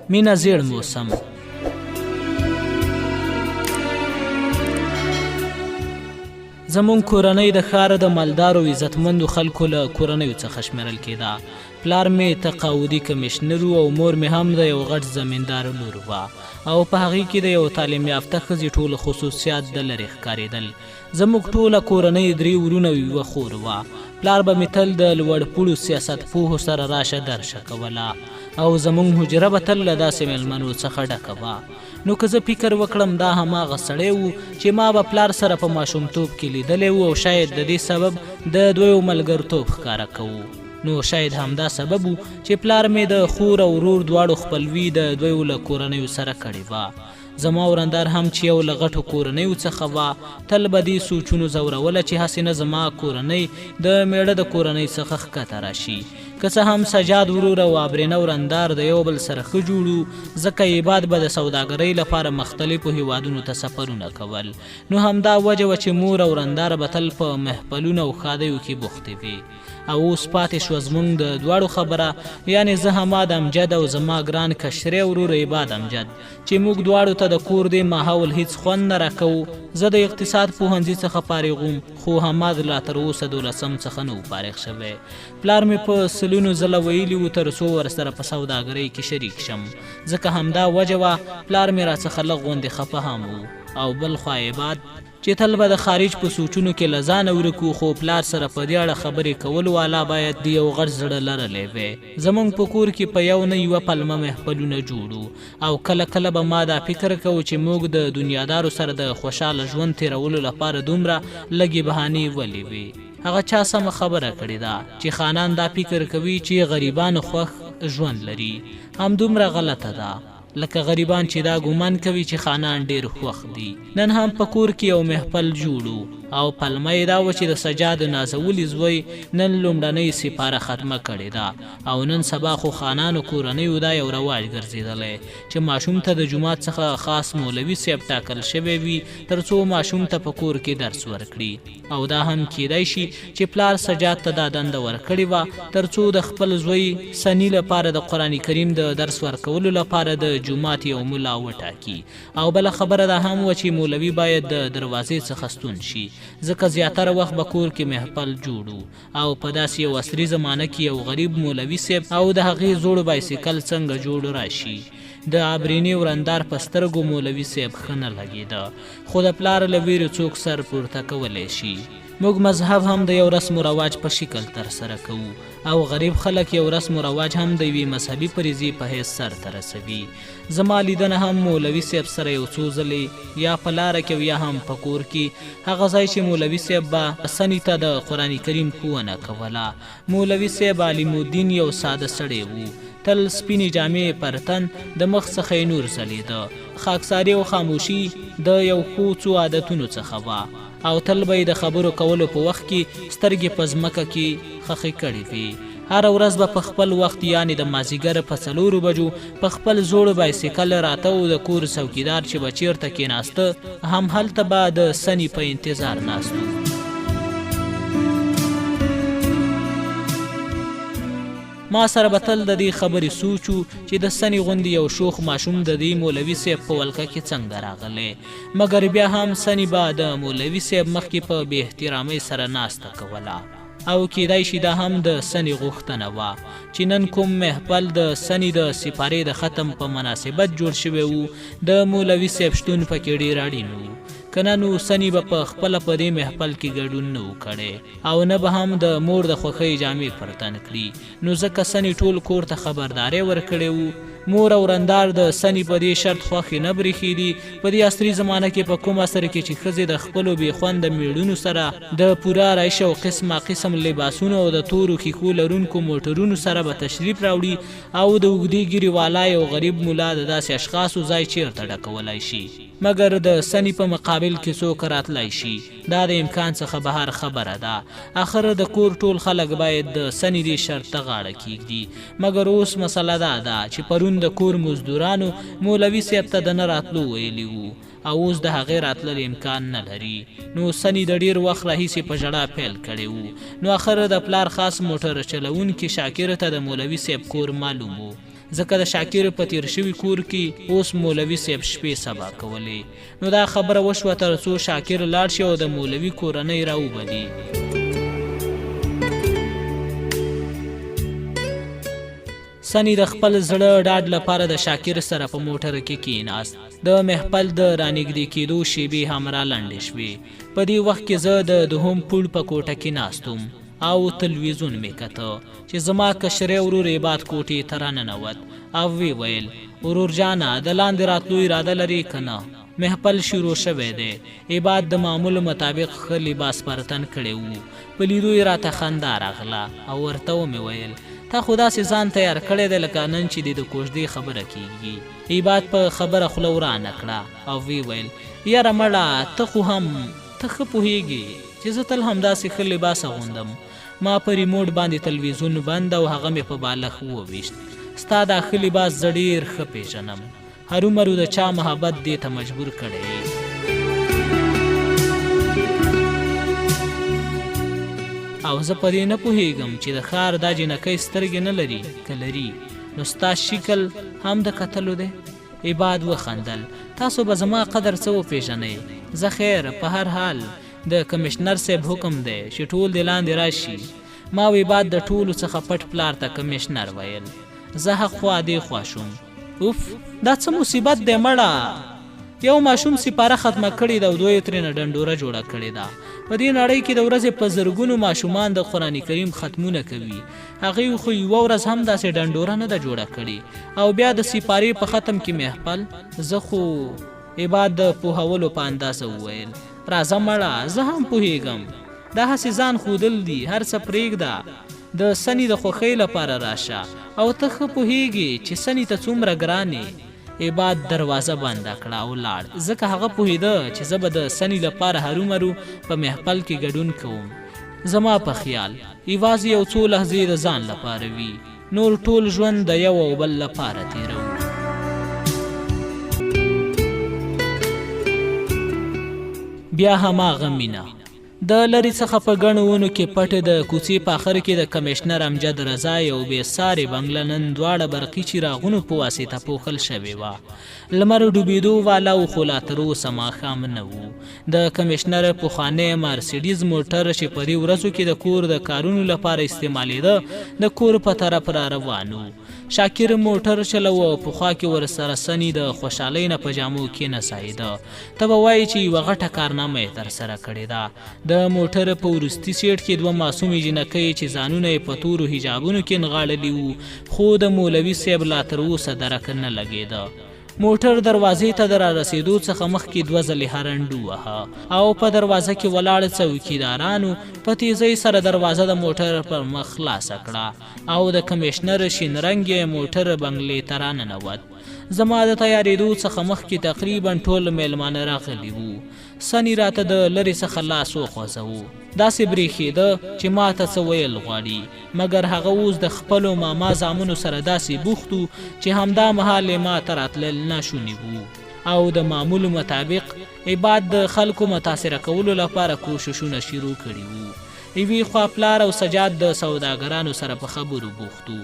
مینه زیړ موسم. زمون کورنۍ د ښاره د مالدارو عزتمندو خلکو له کورنیو څخه شمیرل کېده. پلار مې تقاعدي کمیشنر و او مور مې هم د یو غټ زمیندار لور وه او په هغې کې د یو تعلیم یافته ښځې ټول خصوصیات د لرې ښکارېدل. زموږ ټوله کورنۍ 3 ورونه او یوه خور وه. پلار به مې تل د لوړپوړو سیاست پوهو سره راشه درشه کوله او زموږ حجره به تل له داسې میلمنو څخه ډکه وه. نو که زه فکر وکړم دا هماغه سړی و چې ما به پلار سره په ماشومتوب کې لیدلی و او شاید د دې سبب د دویو ملګرتوب ښکاره کوو. نو شاید همدا سبب و چې پلار مې د خور او ورور دواړو خپلوي د دویو له کورنیو سره کړې وه. زما ورندار هم چې یو له غټو کورنیو څخه وه تل به دې سوچونو ځوروله چې هسې نه زما کورنۍ د میړه د کورنۍ څخه ښکته راشي. که څه هم سجاد ورور او آبرینه ورندار د یو بل سره ښه جوړو ځکه یې بعد به د سوداګرۍ لپاره مختلفو هیوادونو ته سفرونه کول. نو همدا وجه وه چې مور او ورندار به تل په محفلونو او ښادیو کې بوختې وي. او اوس پاتې شوه زموږ د دواړو خبره، یعنې زه حماد امجد او زما ګران کشری ورور عباد امجد چې موږ دواړو ته د کور دې ماحول هیڅ خوند نه راکوو. زه د اقتصاد پوهنځي څخه فارغ وم خو حماد لا تر اوسه 12 څخه نه و فارغ شوی. پلار مې په سلونو ځله ویلي و تر څو ورسره په سوداګرۍ کې شریک شم، ځکه همدا وجه وه پلار مې راڅخه لږ غوندې خفه هم و. او بل خوا عباد چې تل به د خارج په سوچونو کې له ځانه ورکو خو پلار سره په دې اړه خبرې کول والا باید د یو غټ زړه لرلی وی. زموږ په کور کې په یو نه یوه پلمه محفلونه جوړو او کله کله به ما دا فکر کوو چې موږ د دنیادارو سره د خوشحاله ژوند تیرولو لپاره دومره لږې بهانې ولې وي. هغه چا سمه خبره کړې ده چې خانان دا فکر کوي چې غریبانو خوښ ژوند لري. همدومره غلطه ده لکه غریبان چې دا ګمان کوي چې خانان ډیر خوښ دي. نن هم په کور کې یو محفل جوړو او پلمه یې دا و چې د سجاد نازولي زوی نن لومړنۍ سپاره ختمه کړې ده او نن سبا خو خانانو کورنیو دا یو رواج ګرځېدلی چې ماشوم ته د جومات څخه خاص مولوي صاحب ټاکل شوی وي تر څو ماشوم ته په کور کې درس ورکړي. او دا هم کیدای شي چې پلار سجاد ته دا دنده ورکړې وه تر څو د خپل زوی سني لپاره د قرآن کریم د درس ورکولو لپاره د جومات یو ملا وټاکي. او بله خبره دا هم وه چې مولوي باید د دروازې څخه ستون شي ځکه زیاتره وخت به کور کې محفل جوړو او په داسې یو عصري زمانه کې یو غریب مولوي صاحب او د هغې زوړ بایسیکل څنګه جوړ راشي. د آبرینې ورندار په سترګو مولوي صاحب ښه نه لګېده خو د پلار له ویرې څوک سر پورته کولی شي. موږ مذهب هم د یو رسم و رواج په شکل ترسره کوو او غریب خلک یو رسم و رواج هم د یوې مذهبي فریضې په حیث سرته رسوي. زما لیدنه هم مولوي صاحب سره یو څو ځلې یا په لاره کې یا هم په کور کې هغه ځای چې مولوي صاحب به سني ته د قرآن کریم ښوونه کوله. مولوي صاحب عالم الدین یو ساده سړی و، تل سپینې جامې پر تن، د مخ څخه یې نور ځلېده، خاکساري او خاموشي د یو ښو څو عادتونو څخه وه او تل به یې د خبرو کولو په وخت کې سترګې په ځمکه کې خښې کړې وي. هره ورځ به په خپل وخت یعنې د مازدیګر په 4 بجو په خپل زوړ بایسیکل راته او د کور څوکیدار چې به چیرته کېناسته هم هلته به د سني په انتظار ناست و. ما سره به تل د دې خبرې سوچو چې د سني غوندې یو شوخ ماشوم د دې مولوي صاحب په ولکه کې څنګه راغلی، مګر بیا هم سني به د مولوي صاحب مخکې په بې احترامۍ سره ناسته کوله. او کیدای شي دا هم د سني غوښتنه وه چې نن کوم محفل د سني د سپارې د ختم په مناسبت جوړ شوی و د مولوي صاحب شتون پکې ډېر اړین و. که نه نو سني به په خپله په دې محفل کې ګډون نه و کړی او نه به هم د مور د خوښۍ جامې پر تن کړي. نو ځکه سني ټول کور ته خبرداری ورکړی و. مور او ورندار د سني په دې شرط خوښې نه برېښېدي. په دې عصري زمانه کې په کوم عصر کې چې ښځې د خپلو بې خونده میړونو سره د پوره آرایش او قسمه قسم لباسونو او د تورو ښیښو لرونکو موټرونو سره به تشریف راوړي او د اوږدې ګیرې والا یو غریب ملا د داسې اشخاصو ځای چیرته ډکولی شي، مګر د سني په مقابل کې څوک راتلی شي. دا د امکان څخه بهر خبره ده. آخر د کور ټول خلک باید د سني دې شرط ته غاړه کیږدي. مګر اوس مسله دا ده چې پرون د کور مزدورانو مولوي صاحب ته د نه راتلو ویلي وو او اوس د هغې راتلل امکان نه لري. نو سني د ډېر وخت راهیسې په ژړا پیل کړی و. نو آخر د پلار خاص موټر چلونکي شاکر ته د مولوي صاحب کور معلوم و. ځکه د شاکر په تیر شوي کور کې اوس مولوي صاحب شپې سبا کولې. نو دا خبره وشوه تر څو شاکر لاړ شي او د مولوي کورنۍ راوبلي. سنی د خپل زړه ډاډ لپاره د شاکر سره په موټر کې کېناست. د محفل د رانږدې کېدو شیبې هم را لنډې شوې. په دې وخت کې زه د دوهم پوړ په کوټه کې ناست وم او تلویزیون مې کته چې زما کشری ورور عباد کوټې ته راننوت او وی ویل ورور جانه د لاندې راتلو اراده لري که نه؟ محفل شروع شوی دی. عباد د معمول مطابق ښه لباس پرتن کړی و. په لیدو یې راته خندا راغله او ورته ومې ویل تا خو داسې ځان تیار کړی دی لکه نن چې د کوژدې خبره کېږي. عباد په خبره خوله ورانه کړه او وی ویل یاره مړه ته خو هم ته ښه پوهېږې چې زه تل همداسې ښه لباس اغوندم. ما په ریموټ باندې تلویزیون بند او هغه مې په بالښت وویشت. ستا دا ښه لباس زه ډېر ښه پېژنم. هرومرو د چا محبت دې ته مجبور کړی. او زه په دې نه پوهېږم چې د ښار دا جنکۍ سترګې نه لري که لري نو ستا شکل هم د کتلو دی. عباد وخندل. تاسو به زما قدر څه وپېژنئ. زه خیر په هر حال د کمشنر صاحب حکم دی چې ټول د لاندې راشي. ما و عباد د ټولو څخه پټ پلار ته کمشنر ویل. زه حق خوا دې خوا شوم. اوف دا څه مصیبت دی مړه. یو ماشوم سپاره ختمه کړې ده او دوی ترېنه ډنډوره جوړه کړې ده. په دې نړۍ کې د ورځې په زرګونو ماشومان د قرآن کریم ختمونه کوي. هغوی خو یوه ورځ هم داسې ډنډوره نه ده جوړه کړې او بیا د سپارې په ختم کې محفل. زه خو عباد د پوهولو په اندازه وویل راځه مړه زه هم پوهېږم دا هسې ځان ښودل دي. هر څه پرېږده د سني د خوښۍ لپاره راشه او ته ښه پوهېږې چې سني ته څومره ګرانې. عباد دروازه بنده کړه او لاړ ځکه هغه پوهېده چې زه به د سني لپاره هرومرو په محفل کې ګډون کوم. زما په خیال یوازې یو څو لحظې د ځان لپاره وي. نور ټول ژوند د یو او بل لپاره تېرو. بیا هماغه مینه د لرې څخه په ګڼو ونو کې پټې د کوڅې په آخر کې د کمشنر امجد رضا یو بې سارې بنګله نن دواړه برقي چراغونو په واسطه پوښل شوې وه. لمر ډوبېدو والا و خو لا تر اوسه ماښام نه و. د کمشنر پخوانی مرسیډیز موټر چې په دې ورځو کې د کور د کارونو لپاره استعمالېده د کور په طرف را روان و. شاکر موټر چلوه او پخوا کې ورسره سني د خوشحالۍ نه په جامو کې نڅایده. ته به وایې چې یوه غټه کارنامه یې ترسره کړې ده. د موټر په وروستي سیټ کې دوه معصومې جنکۍ چې ځانونه یې په تورو حجابونو کې نغاړلي وو خو د مولوي صاحب لا تر اوسه درک نه لګېده. موټر دروازې ته د رارسېدو څخه مخکې دوه ځلې هرنډو وهه او په دروازه کې ولاړ څوکیدارانو په تیزۍ سره دروازه د موټر پر مخ خلاصه کړه او د کمشنر شین رنګ موټر بنګلې ته راننوت. زما د تیارېدو څخه مخکې تقریبا ټول میلمانه راغلي وو. سني راته د لرې څخه لاس وخوځوو. داسې برېښېده چې ما ته څه ویل غواړي مګر هغه اوس د خپلو ماما زامنو سره داسې بوخت و چې همدا مهال یې ما ته راتلل ناشوني وو. او د معمولو مطابق عباد د خلکو متاثره کولو لپاره کوششونه شروع کړي وو. یوې خوا پلار او سجاد د سوداګرانو سره په خبرو بوخت و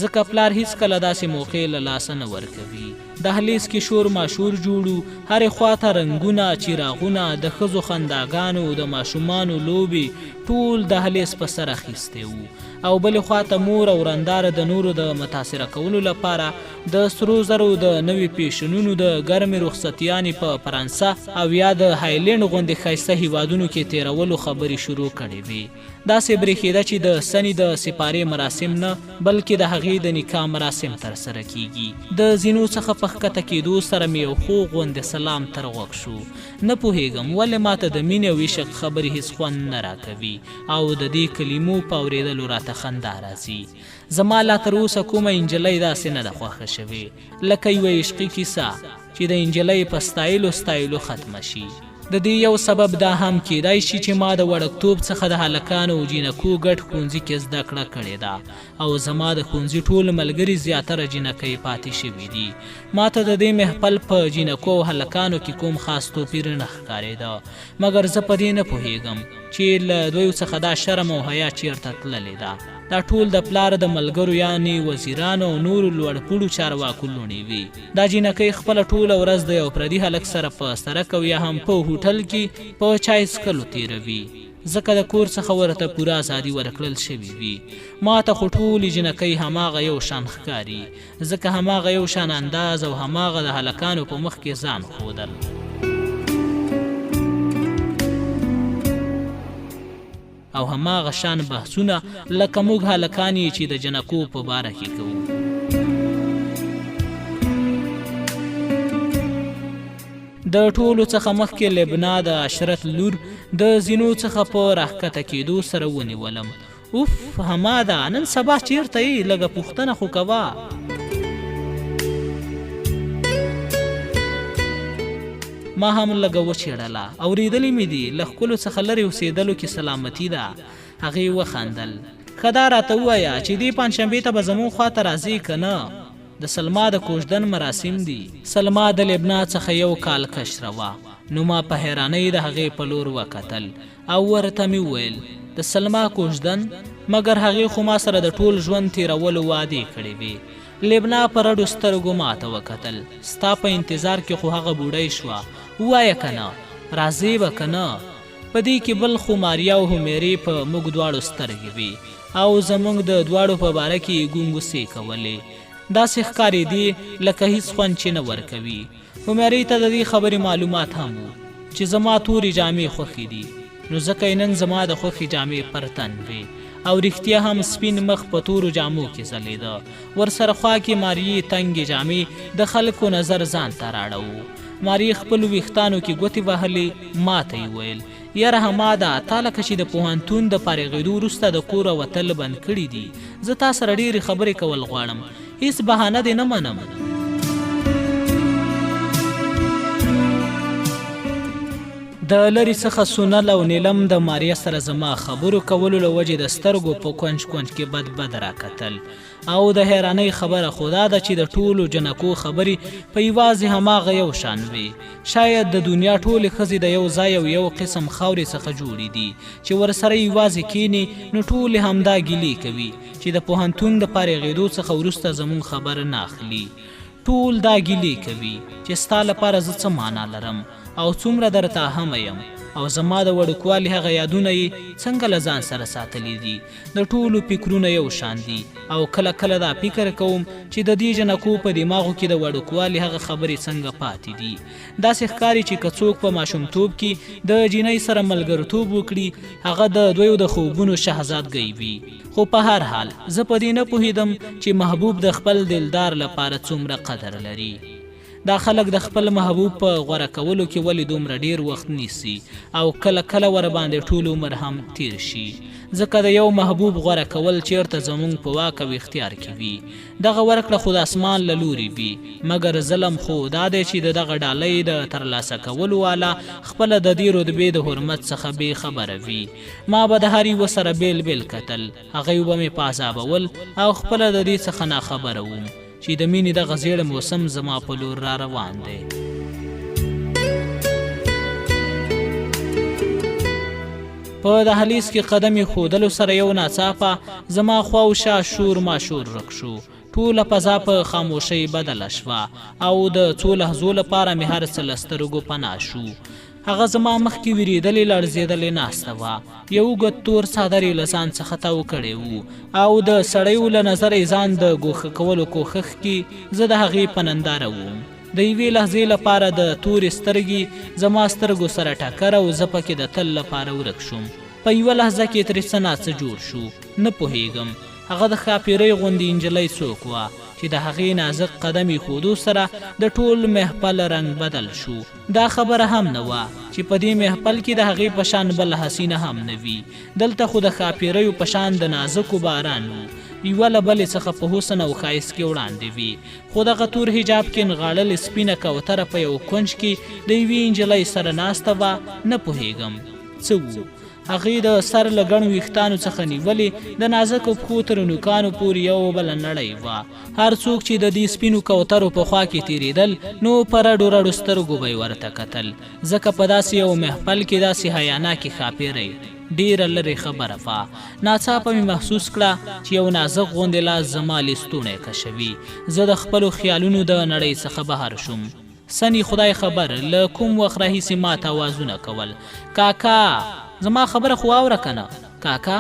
ځکه پلار هیڅکله داسې موقع له لاسه نه ورکوي. دهلیز کې شور ماشور جوړو. هرې خوا ته رنګونه چراغونه د ښځو خنداګانو د ماشومانو لوبې ټول دهلیز په سر اخیستی وو او بلې خوا ته مور او رنداره د نورو د متاثره کولو لپاره د سرو زرو د نوي پیشنونو د ګرمې رخصتیانې په فرانسه او یا د هایلینډ غوندې ښایسته هیوادونو کې تېرولو خبرې شروع کړې وې. داسې برېښېده چې د سني د سپارې مراسم نه بلکې د هغې د نکاح مراسم ترسره کیږي. د زینو څخه په ښکته کېدو سره مې یو خوږ غوندې سلام تر غوږ شو. نه پوهېږم ولې ماته د مینې او عشق خبرې هېڅ خوند نه راکوي او د دې کلمو په اورېدلو راته خندا راځي. زما لا تر اوسه کومه انجلۍ داسې نه ده خوښه شوې لکه یوه عشقي کیسه چې د انجلۍ په ستایلو ختمه شي. د دې یو سبب دا هم کیدای شي چې ما د وړکتوب څخه د هلکانو او جینکو ګډ ښوونځي کې زده کړه کړې ده او زما د ښوونځي ټول ملګري زیاتره جینکۍ پاتې شوي دي. ما ته د دې محفل په جینکو او هلکانو کې کوم خاص توپیر نه ښکارېده، مګر زه په دې نه پوهېږم چې له دوی څخه دا شرم او حیا چیرته تللې ده. دا ټول د پلار د ملګرو یعنې وزیرانو او نورو لوړپوړو چارواکو لوڼې وي. دا جینکۍ خپله ټوله ورځ د یو پردي هلک سره په سرک او یا هم په هوټل کې په چای څښلو تېروي، ځکه د کور څخه ورته پوره ازادي ورکړل شوې وي. ما ته خو ټولې جینکۍ هماغه یو شان ښکاري، ځکه هماغه یو شان انداز او هماغه د هلکانو په مخ کې ځان ښودل. او هماغه شان بحثونه لکه موږ هلکان یې چې د جنکو په باره کې کوو. د ټولو څخه مخکې لبنا د عشرت لور د زینو څخه په راښکته کېدو سره ونیولم. اوف هما ده، نن سبا چیرته یې؟ لږه پوښتنه خو کوه. ما هم لږه وچېړله، اورېدلې مې دي له ښکلو څخه لرې اوسېدلو کې سلامتي ده. هغې وخندل. ښه دا راته ووایه چې دې پنجشنبې ته به زموږ خواته راځې که نه؟ د سلما د کوژدن مراسم دي. سلما د لبنا څخه یو کال کشره وه، نو ما په حیرانۍ د هغې په لور وکتل او ورته مې وویل د سلما کوژدن؟ مګر هغې خو ما سره د ټول ژوند تېرولو وعدې کړې وې. لبنا په رډو سترګو ماته وکتل. ستا په انتظار کې خو هغه بوډۍ شوه، ووایه که نه راځې به که نه؟ په دې کې بل خو ماریا او همیرې په موږ دواړو سترګې وې او زموږ د دواړو په باره کې یې ګونګوسې کولې. داسې ښکارېدې لکه هیڅ خوند چې نه ورکوي. همیرې ته د دې خبرې معلومات هم وو چې زما تورې جامې خوښې دي، نو ځکه یې نن زما د خوښې جامې پر تن وې او رښتیا هم سپین مخ په تورو جامو کې ځلېده. ورسره خوا کې ماریې تنګې جامې د خلکو نظر ځان ته راړوو. ماریې خپلو ویښتانو کې ګوتې وهلې. ما ته یې ویل یاره هما ده، تا لکه چې د پوهنتون د فارغېدو وروسته د کوره وتل بند کړي دي. زه تا سره ډېرې خبرې کول غواړم، هیڅ بهانه دې نه منم. د لرې څخه سونل او نیلم د ماریا سره زما خبرو کولو له وجې د سترګو په کونج کونج کې بد راکتل. او د حیرانۍ خبره خو دا ده چې د ټولو جنکو خبرې په یوازې هماغه یو شان وي. شاید د دنیا ټولې ښځې د یو ځای او یو قسم خاورې څخه جوړې دي چې ورسره یوازې کینې نو ټولې همدا ګیلې کوي چې د پوهنتون د فارغېدو څخه وروسته زموږ خبر نه اخلي. ټول دا ګیلې کوي چې ستا لپاره زه څه معنا لرم او څومره درته اهمه یم او زما د وړوکوالي هغه یادونه یې څنګه له ځان سره ساتلي دي. د ټولو فکرونه یو شان دي او کله کله دا فکر کوم چې د دې جنکو په دماغو کې د وړوکوالي هغه خبرې څنګه پاتې دي. داسې ښکاري چې که څوک په ماشومتوب کې د جینۍ سره ملګرتوب وکړي هغه د دویو د خوبونو شهزادګۍ وي. خو په هر حال زه په دې نه پوهېدم چې محبوب د خپل دلدار لپاره څومره قدر لري. دا خلک د خپل محبوب په غوره کولو کې ولې دومره ډیر وخت نیسي او کله کله ور باندې ټول عمر هم تیر شي، ځکه د یو محبوب غوره کول چیرته زمونږ په واک او اختیار کې وي. دغه ورکړه خو د اسمان له لوري وي، مګر ظلم خو دا دی چې دغه ډالۍ د ترلاسه کولو والا خپله د دې رتبې د حرمت څخه بې خبره وي. ما به د هر یوه سره بیل بیل کتل، هغوی به مې په عذابول او خپله د دې څخه ناخبره وم چې د مینې دغه زیړ موسم زما په لور را روان دی. په دهلیز کې قدم ښودلو سره یو ناڅاپه زما خواوشا شور ماشور رک شو. ټوله فضا په خاموشۍ بدله شوه او د څو لحظو لپاره مې هر څه له سترګو پناه شو. هغه زما مخکې ویرېدلې لړزېدلې ناسته وه، یو اوږد تور څادر یې له ځان څخه تاو کړی و او د سړیو له نظره یې ځان د ګوښه کولو کوښښ کې زه د هغې په ننداره وم. د یوې لحظې لپاره د تورې سترګې زما سترګو سره ټکر او زه پکې د تل لپاره ورک شوم. په یوه لحظه کې ترې څه ناڅه جوړ شو، نه پوهېږم هغه د ښاپیرۍ غوندې نجلۍ څوک وه چې د هغې نازک قدم ایښودو سره د ټول محفل رنګ بدل شو. دا خبره هم نه وه چې په دې محفل کې د هغې په شان بل حسینه هم نه وي. دلته خو د ښاپیریو په شان د نازکو باران و یوه له بلې څخه په حسن او ښایست کې وړاندې وي. خو دغه تور حجاب کې نغاړلې سپینه کوتره په یو کونج کې د یوې نجلۍ سره ناسته وه. نه پوهېږم څه وو. هغې د سر له ګڼو ویښتانو څخه نیولې د نازکو پښو تر نوکانو پورې یو بله نړۍ وه. هر څوک چې د دې سپینو کوترو په خوا کې تېرېدل نو په رډو رډو سترګو به یې ورته کتل، ځکه په داسې یو محفل کې داسې حیاناکې ښاپېرۍ ډېره لرې خبره وه. ناڅاپه مې محسوس کړه چې یو نازک غوندې لاس زما لیستوڼی کشوي. زه د خپلو خیالونو د نړۍ څخه بهر شوم. سني خدای خبر له کوم وخت راهیسې ماته آوازونه کول. کاکا زما خبره خو واوره کنه. کاکا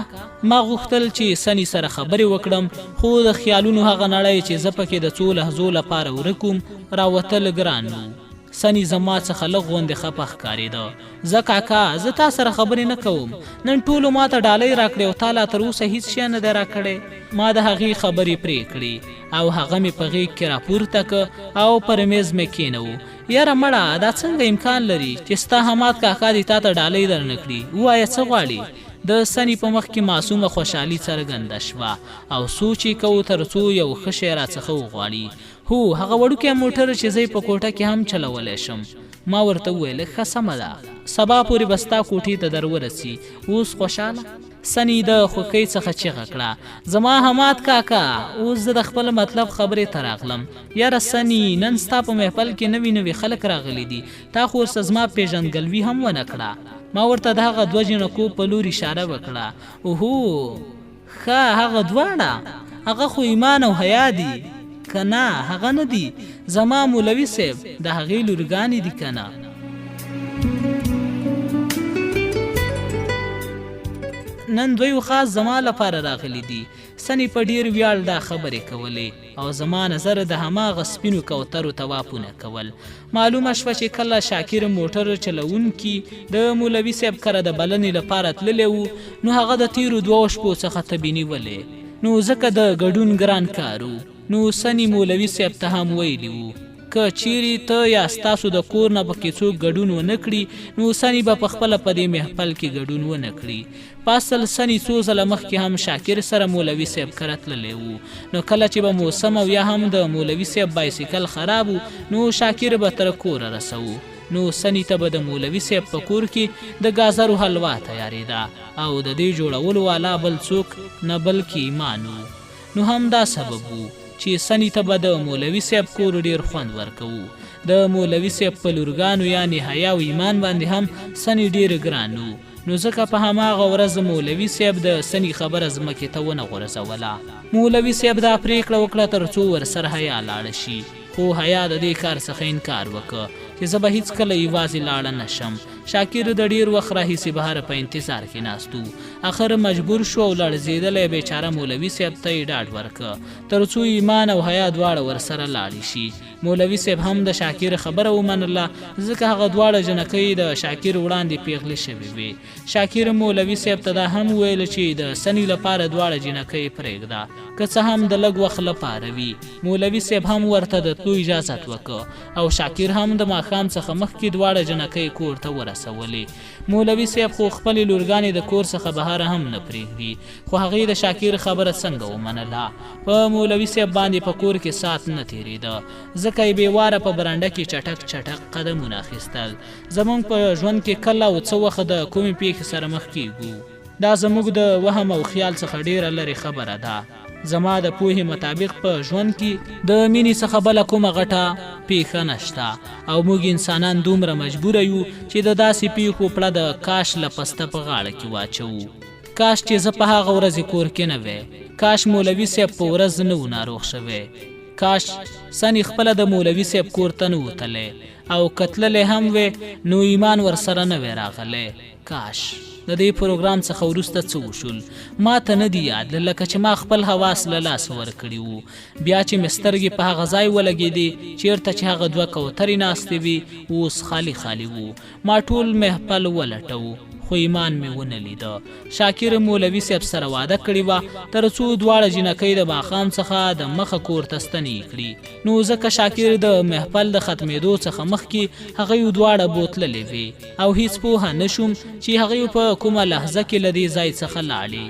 ما غوښتل چې سني سره خبرې وکړم، خو د خیالونو هغه نړۍ چې زه پکې د څو لحظو لپاره ورک وم راوتل ګران و. سني زما څخه لږ غوندې خفه ښکارېده. زه کاکا زه تا سره خبرې نه کوم. نن ټولو ما ته ډالۍ راکړې او تا لا تر اوسه هېڅ شی نه دی راکړی. ما د هغې خبرې پرې کړې او هغه مې په غېږ کې راپورته که او پر میز مې کېنوو. یاره مړه دا څنګه امکان لري چې ستا حماد کاکا دې تا ته ډالۍ درنه کړي؟ ووایه څه غواړي؟ د سني په مخ کې معصومه خوشحالي څرګنده شوه او سوچ یې کوو تر څو یو ښه شی راڅخه وغواړي. هو هغه وړوکی موټر چې زه په کوټه کې هم چلولی شم. ما ورته وویل ښه سمه ده، سبا پورې به ستا کوټې ته در ورسي. اوس خوشحاله؟ سني د خوښۍ څخه چیغه کړه زما حماد کاکا اوس زه د خپل مطلب خبرې ته راغلم. یاره سني نن ستا په محفل کې نوي نوي خلک راغلي دي، تا خو ورسه زما پیژندګلوي هم ونه کړه. ما ورته د هغه دوه جنکو په لور اشاره وکړه. اوهو ښه هغه دواړه، هغه خو ایمان او حیا دي که نه؟ هغه نه دي، زما مولوي صاحب د هغې لورګانې دي که نه؟ نن دوی خاص زما لپاره راغلي دي. سني په ډیر ویاړ دا خبرې کولې او زما نظر د هماغه سپینو کوترو توافونه کول. معلومه شوه چې کله شاکر موټر چلوونکي د مولوي صاحب کره د بلنې لپاره تللی و نو هغه د تیرو 2 شپو څخه تبې نیولې، نو ځکه د ګډون ګران کار و. نو سني مولوي صاحب ته هم ویلي و که چیرې ته یا ستاسو د کور نه پکې څوک ګډون ونه کړي نو سني به پخپله په دې محفل کې ګډون ونه کړي. په اصل سني څو ځله مخکې هم شاکر سره مولوي صاحب کره تللی و، نو کله چې به موسم او یا هم د مولوي صاحب بایسیکل خراب و نو شاکر به تر کوره رسوو. نو سني ته به د مولوي صاحب په کور کې د ګازرو حلوا تیارېده او د دې جوړولو والا بل څوک نه بلکې ایمان و. نو هم دا سبب و چې سني ته به د مولوي صاحب کور ډیر خوند ورکوو. د مولوي صاحب په لورګانو یعنې حیا او ایمان باندې هم سني ډیر ګران و. نو ځکه په هماغه ورځ مولوي صاحب د سني خبره ځمکې ته ونه غورځوله. مولوي صاحب دا پرېکړه وکړه تر څو ورسره حیا لاړه شي، خو حیا د دې کار څخه انکار وکړ چې زه به هیڅکله یوازې لاړه نشم. شاکر د ډیر وخت راهیسې بهر په انتظار کې ناست و. اخر مجبور شو او لړزېدلی بیچاره مولوي صاحب ته یې ډاډ ورکړه تر څو ایمان او حیا دواړه ورسره لاړې شي. مولوي صاحب هم د شاکر خبره ومنله ځکه هغه دواړه جنکۍ د شاکر وړاندې پیغلې شوې وې. شاکر مولوي صاحب ته دا هم ویل چې د سني لپاره دواړه جنکۍ پرېږده که څه هم د لږ وخت لپاره وي. مولوي صاحب هم ورته د تلو اجازت وکړه او شاکر هم د ماښام څخه مخکې دواړه جنکۍ کور ته ورسولې. مولوي صاحب خو خپلې لورګانې د کور څخه بهر هم نه پرېږدي، خو هغې د شاکر خبره څنګه ومنله؟ په مولوي صاحب باندې په کور کې ساعت نه تېرېده ځکه یې بېواره په برنډه کې چټک چټک قدمونه اخیستل. زموږ په ژوند کې کله او څه وخت د کومې پیښې سره مخ کېږو دا زموږ د وهم او خیال څخه ډیره لرې خبره ده. زما د پوهې مطابق په ژوند کې د مینې څخه بله کومه غټه پیښه نشته او موږ انسانان دومره مجبوره یو چې د داسې پیښو پړه د کاش له پسته په غاړه کې واچوو. کاش چې زه په هغه ورځې کور کې نه وی، کاش مولوي صاحب په ورځ نه و ناروغ شوی، کاش سني خپله د مولوي صاحب کور ته نه وتلی او کتللی هم وی نو ایمان ورسره نه وی راغلی. کاش د دې پروګرام څخه وروسته څه وشول ما ته نه دی یاد، لکه چې ما خپل حواس له لاسه ورکړي وو. بیا چې مې سترګې په هغه ځای ولګېدې چېرته چې هغه 2 کوترې ناستې وي اوس خالي خالي وو. ما ټول محفل ولټوو خو ایمان مې ونه لیده. شاکر مولوي صاحب سره واده کړې وه تر څو دواړه جنکۍ د ماښام څخه د مخه کور ته ستنې کړي. نو ځکه شاکر د محفل د ختمېدو څخه مخکې هغوی دواړه بوتللې وې او هیڅ پوهه نه شوم چې هغوی په کومه لحظه کې له دې ځای څخه لاړې.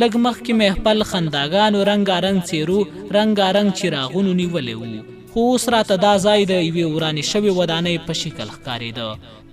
لږ مخکې مې خپل خنداګانو رنګارنګ څیرو رنګارنګ چراغونو نیولی و، خو اوس راته دا ځای د یوې ورانې شوې ودانۍ په شکل ښکارېده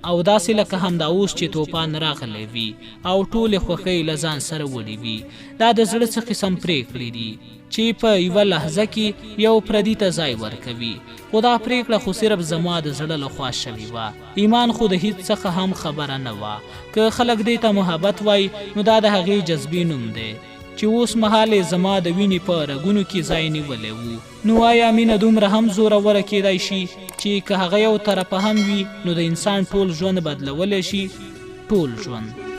او داسې لکه همدا اوس چې توپان راغلی وي او ټولې خوښۍ له ځان سره وړي وي. دا د زړه څه قسم پرېکړې دي چې په یوه لحظه کې یو پردي ته ځای ورکوي، خو دا پرېکړه خو صرف زما د زړه له خوا شوې وه. ایمان خو د هیڅ څخه هم خبره نه وه. که خلک دې ته محبت وایي نو دا د هغې جذبې نوم دی چې اوس مهال زما د وینې په رګونو کې ځای نیولی و. نو آیا مینه دومره هم زوروره کیدای شي چې که هغه یو طرفه هم وي نو د انسان ټول ژوند بدلولی شي؟ ټول ژوند.